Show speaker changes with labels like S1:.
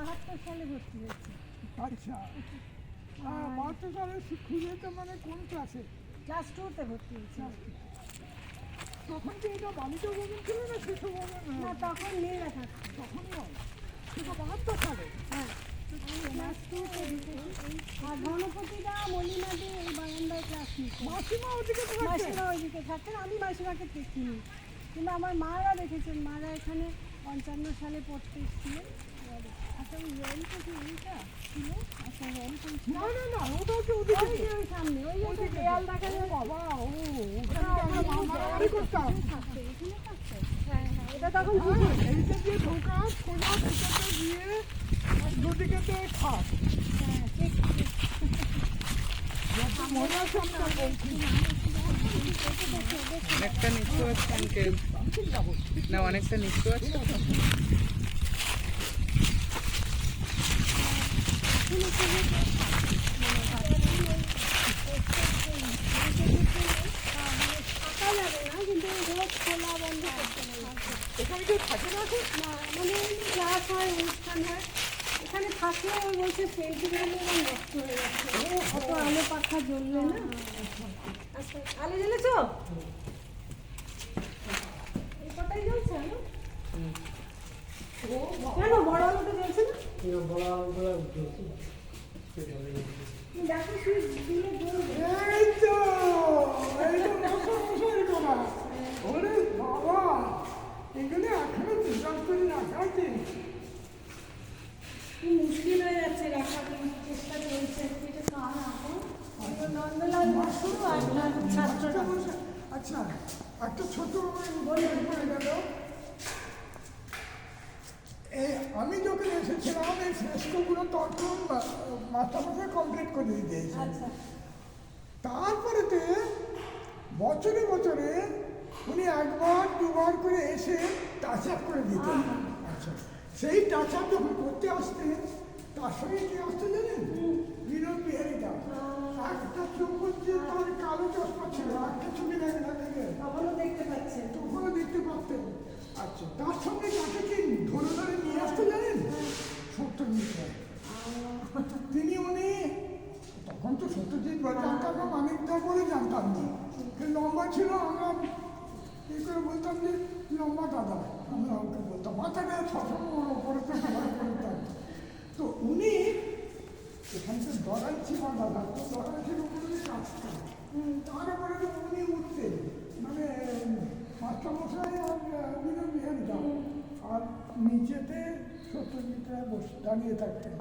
S1: 72 সালে ভর্তি হয়েছি।
S2: আচ্ছা, 72 সালে খুঁজে তো মানে কোন ক্লাসে?
S1: ক্লাস 2-তে ভর্তি হয়েছি।
S2: তখন কি এটা বালিকা ভবন ছিল না শিশু ভবন?
S1: না, তখন মেয়ে লেখা
S2: তখন নয়, সেটা 72 সালে।
S1: হ্যাঁ, ক্লাস 2-তে ঢুকেছি। আর ধনপতিরা মলিনাদি এই বারান্দায় ক্লাস নিচ্ছে।
S2: মাসিমা ওদিকে থাকতেন?
S1: মাসিমা ওইদিকে থাকতেন, আমি মাসিমাকে দেখিনি, কিন্তু আমার মারা দেখেছেন। মারা এখানে 55 সালে পড়তে এসেছিলেন। আচ্ছা, ওই রেলটা কি এইটা ছিল? আচ্ছা, রেল
S2: না না না, ওটা হচ্ছে ওদিকে।
S1: ওই যে ওই সামনে, ওই যে দেয়াল দেখা যায়।
S2: বাবা, ও ওখানে আমরা মারামারি করতাম।
S1: এখানে থাকতো। হ্যাঁ হ্যাঁ, এটা তখন
S2: এইটা দিয়ে ঢোকা, সোজা ভিতরে গিয়ে দুদিকেতে খাট।
S1: হ্যাঁ, ঠিক ঠিক।
S2: মনে আছে আমরা বলছি।
S3: অনেকটা নিচু আছে আঙ্কেল, না অনেকটা নিচু আছে।
S1: থাকা যাবে না, কিন্তু রোজ খোলা বন্ধ করতে হবে।
S2: এখানে কেউ থাকে না এখন?
S1: না, মানে ক্লাস হয়, অনুষ্ঠান হয়, এখানে থাকলে ওই বলছে পেন্টিংগুলো নষ্ট হয়ে যাচ্ছে, অত আলো পাখা জ্বললে না। আচ্ছা, আলো জ্বলেছ? এই কটাই জ্বলছে আলো? কেন বড় আলোটা জ্বলছে না? দেখো সুইচ দিলে জ্বলবে।
S2: এই তো, এই তো মশামশাই করা। ওরে বাবা, এগুলো এখনো বিশ্বাস করে রাখা আছে।
S1: খুব মুশকিল হয়ে যাচ্ছে রাখা, কিন্তু চেষ্টা চলছে। এটা কার এখন? নন্দলাল বসু আর ছাত্ররা।
S2: আচ্ছা, একটা ছোট বই পড়ে গেল। আমি যখন এসেছিলাম এই ফ্রেস্কোগুলো তখন মাস্টারমশাই কমপ্লিট করে দিয়েছে।
S1: আচ্ছা,
S2: তারপরেতে বছরে বছরে উনি একবার দুবার করে এসে টাচ আপ করে দিতেন। আচ্ছা, সেই টাচ আপ যখন করতে আসতেন, তার সঙ্গে কি আসতে জানেন? বিনোদ বিহারী দাস। একটা চোখ হচ্ছে তার কালো চশমা ছিল, একটা ছবি দেখে
S1: তখনও দেখতে পাচ্ছেন।
S2: তখনও দেখতে পারতেন। আচ্ছা, তার সঙ্গে কাকে কি ধরে ধরে নিয়ে আসতে জানেন? সত্যজিৎ রায়। উনি তখন তো সত্যজিৎ রায় জানতাম না, মানিকদা বলে জানতাম না। লম্বা ছিল, আমরা কি করে বলতাম যে লম্বা দাদা, আমরা ওকে বলতাম। মাথাটা সবসময় ওপরে তো করতাম। তো উনি এখানে তো দড়াই ছিল দাদা, তো দড়াই ছিল উপরে কাজটা। তারপরে তো উনি উঠতেন, মানে মাস্টারমশাই আর বিনোদ বিহারী দাস, আর নিচেতে সত্যজিৎ রায় দাঁড়িয়ে থাকতেন।